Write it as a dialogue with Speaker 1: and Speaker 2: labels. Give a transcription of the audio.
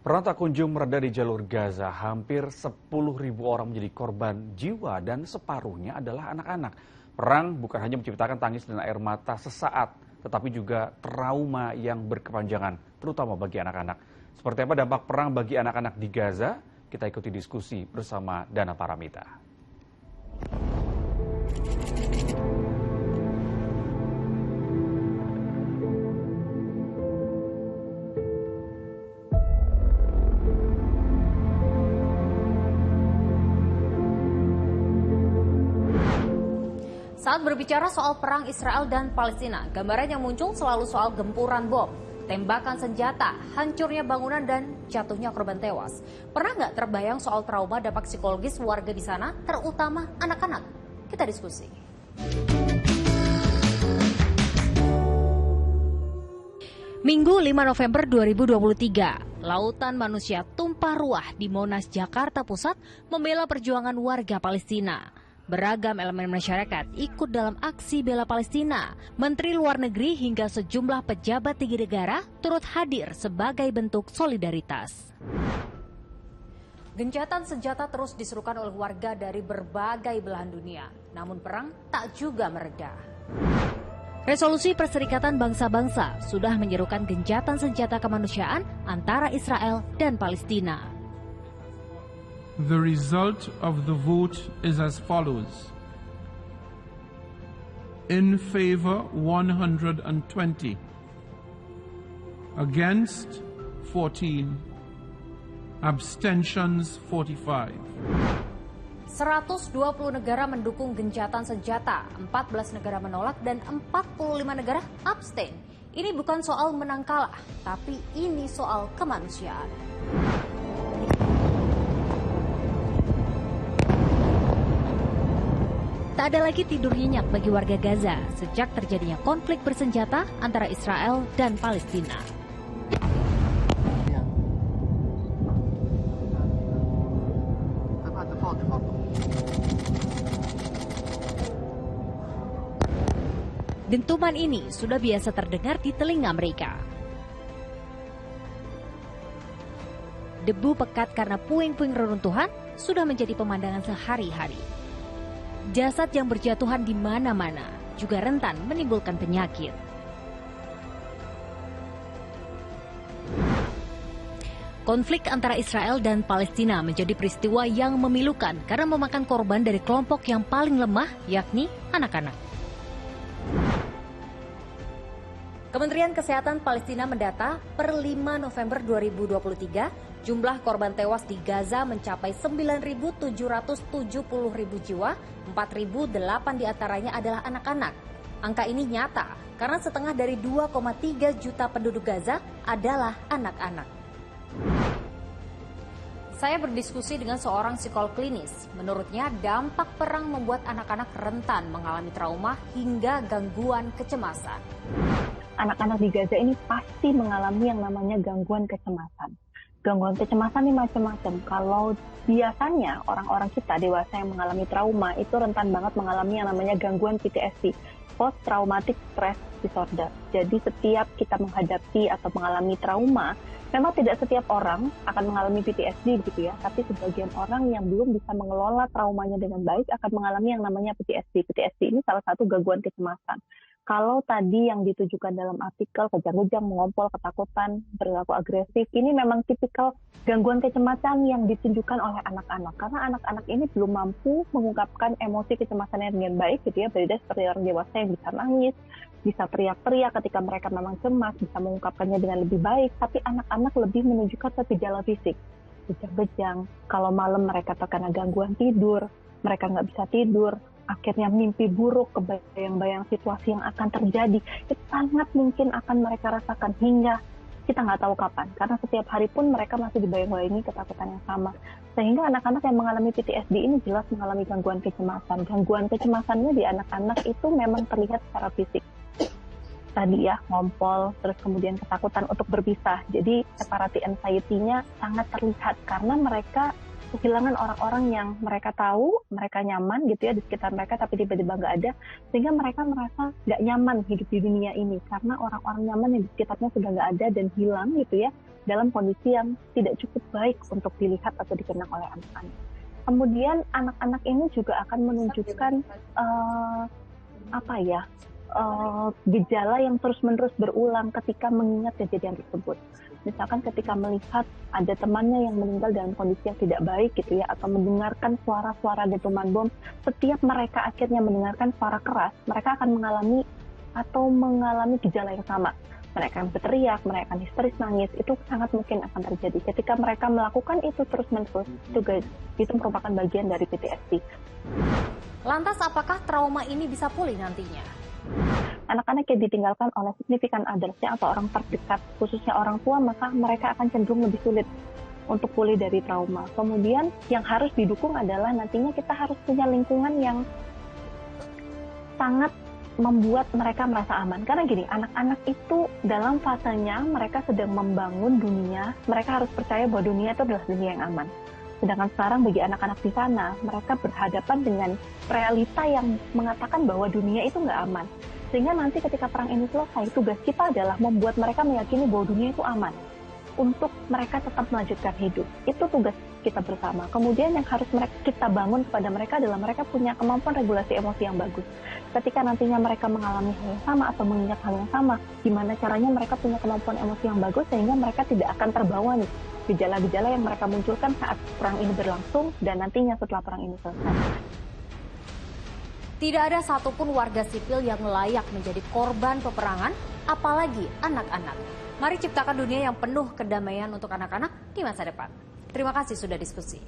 Speaker 1: Perang tak kunjung mereda di jalur Gaza, hampir 10.000 orang menjadi korban jiwa dan separuhnya adalah anak-anak. Perang bukan hanya menciptakan tangis dan air mata sesaat, tetapi juga trauma yang berkepanjangan, terutama bagi anak-anak. Seperti apa dampak perang bagi anak-anak di Gaza? Kita ikuti diskusi bersama Dana Paramita.
Speaker 2: Saat berbicara soal perang Israel dan Palestina, gambaran yang muncul selalu soal gempuran bom, tembakan senjata, hancurnya bangunan, dan jatuhnya korban tewas. Pernah nggak terbayang soal trauma dampak psikologis warga di sana, terutama anak-anak? Kita diskusi. Minggu 5 November 2023, lautan manusia tumpah ruah di Monas, Jakarta Pusat membela perjuangan warga Palestina. Beragam elemen masyarakat ikut dalam aksi bela Palestina. Menteri Luar Negeri hingga sejumlah pejabat tinggi negara turut hadir sebagai bentuk solidaritas. Gencatan senjata terus diserukan oleh warga dari berbagai belahan dunia. Namun perang tak juga mereda. Resolusi Perserikatan Bangsa-Bangsa sudah menyerukan gencatan senjata kemanusiaan antara Israel dan Palestina.
Speaker 3: The result of the vote is as follows. In favor 120, against 14, abstentions 45.
Speaker 2: 120 negara mendukung gencatan senjata, 14 negara menolak, dan 45 negara abstain. Ini bukan soal menang kalah, tapi ini soal kemanusiaan. Tak ada lagi tidur nyenyak bagi warga Gaza sejak terjadinya konflik bersenjata antara Israel dan Palestina. Dentuman ini sudah biasa terdengar di telinga mereka. Debu pekat karena puing-puing reruntuhan sudah menjadi pemandangan sehari-hari. Jasad yang berjatuhan di mana-mana juga rentan menimbulkan penyakit. Konflik antara Israel dan Palestina menjadi peristiwa yang memilukan karena memakan korban dari kelompok yang paling lemah, yakni anak-anak. Kementerian Kesehatan Palestina mendata per 5 November 2023, jumlah korban tewas di Gaza mencapai 9.770.000 jiwa, 4.008 diantaranya adalah anak-anak. Angka ini nyata karena setengah dari 2,3 juta penduduk Gaza adalah anak-anak. Saya berdiskusi dengan seorang psikolog klinis. Menurutnya, dampak perang membuat anak-anak rentan mengalami trauma hingga gangguan kecemasan.
Speaker 4: Anak-anak di Gaza ini pasti mengalami yang namanya gangguan kecemasan. Gangguan kecemasan ini macam-macam. Kalau biasanya orang-orang kita dewasa yang mengalami trauma itu rentan banget mengalami yang namanya gangguan PTSD, Post Traumatic Stress Disorder. Jadi setiap kita menghadapi atau mengalami trauma, memang tidak setiap orang akan mengalami PTSD gitu ya, tapi sebagian orang yang belum bisa mengelola traumanya dengan baik akan mengalami yang namanya PTSD. PTSD ini salah satu gangguan kecemasan. Kalau tadi yang ditujukan dalam artikel kejang-kejang, mengompol, ketakutan, perilaku agresif, ini memang tipikal gangguan kecemasan yang ditunjukkan oleh anak-anak. Karena anak-anak ini belum mampu mengungkapkan emosi kecemasannya dengan baik gitu ya, berbeda seperti orang dewasa yang bisa nangis, bisa teriak-teriak ketika mereka memang cemas, bisa mengungkapkannya dengan lebih baik, tapi anak-anak lebih menunjukkan gejala fisik. Kejang-kejang, kalau malam mereka terkena gangguan tidur, mereka nggak bisa tidur, akhirnya mimpi buruk, kebayang-bayang situasi yang akan terjadi, itu sangat mungkin akan mereka rasakan hingga kita nggak tahu kapan. Karena setiap hari pun mereka masih dibayang-bayangi ketakutan yang sama. Sehingga anak-anak yang mengalami PTSD ini jelas mengalami gangguan kecemasan. Gangguan kecemasannya di anak-anak itu memang terlihat secara fisik. Tadi ya, ngompol, terus kemudian ketakutan untuk berpisah. Jadi separate anxiety-nya sangat terlihat karena mereka kehilangan orang-orang yang mereka tahu, mereka nyaman gitu ya di sekitar mereka, tapi tiba-tiba nggak ada, sehingga mereka merasa nggak nyaman hidup di dunia ini karena orang-orang nyaman yang di sekitarnya sudah nggak ada dan hilang gitu ya, dalam kondisi yang tidak cukup baik untuk dilihat atau dikenang oleh anak-anak. Kemudian anak-anak ini juga akan menunjukkan gejala yang terus-menerus berulang ketika mengingat kejadian tersebut. Misalkan ketika melihat ada temannya yang meninggal dalam kondisi yang tidak baik gitu ya, atau mendengarkan suara-suara dentuman bom, setiap mereka akhirnya mendengarkan suara keras, mereka akan mengalami gejala yang sama. Mereka akan berteriak, mereka akan histeris nangis, itu sangat mungkin akan terjadi. Ketika mereka melakukan itu terus-menerus, itu merupakan bagian dari PTSD.
Speaker 2: Lantas apakah trauma ini bisa pulih nantinya?
Speaker 4: Anak-anak yang ditinggalkan oleh significant others-nya atau orang terdekat, khususnya orang tua, maka mereka akan cenderung lebih sulit untuk pulih dari trauma. Kemudian yang harus didukung adalah nantinya kita harus punya lingkungan yang sangat membuat mereka merasa aman. Karena gini, anak-anak itu dalam fasenya mereka sedang membangun dunia, mereka harus percaya bahwa dunia itu adalah dunia yang aman. Sedangkan sekarang bagi anak-anak di sana, mereka berhadapan dengan realita yang mengatakan bahwa dunia itu nggak aman. Sehingga nanti ketika perang ini selesai, tugas kita adalah membuat mereka meyakini bahwa dunia itu aman untuk mereka tetap melanjutkan hidup. Itu tugas kita bersama. Kemudian yang harus kita bangun kepada mereka adalah mereka punya kemampuan regulasi emosi yang bagus. Ketika nantinya mereka mengalami hal yang sama atau mengingat hal yang sama, gimana caranya mereka punya kemampuan emosi yang bagus sehingga mereka tidak akan terbawa nih gejala-gejala yang mereka munculkan saat perang ini berlangsung dan nantinya setelah perang ini selesai.
Speaker 2: Tidak ada satupun warga sipil yang layak menjadi korban peperangan, apalagi anak-anak. Mari ciptakan dunia yang penuh kedamaian untuk anak-anak di masa depan. Terima kasih sudah diskusi.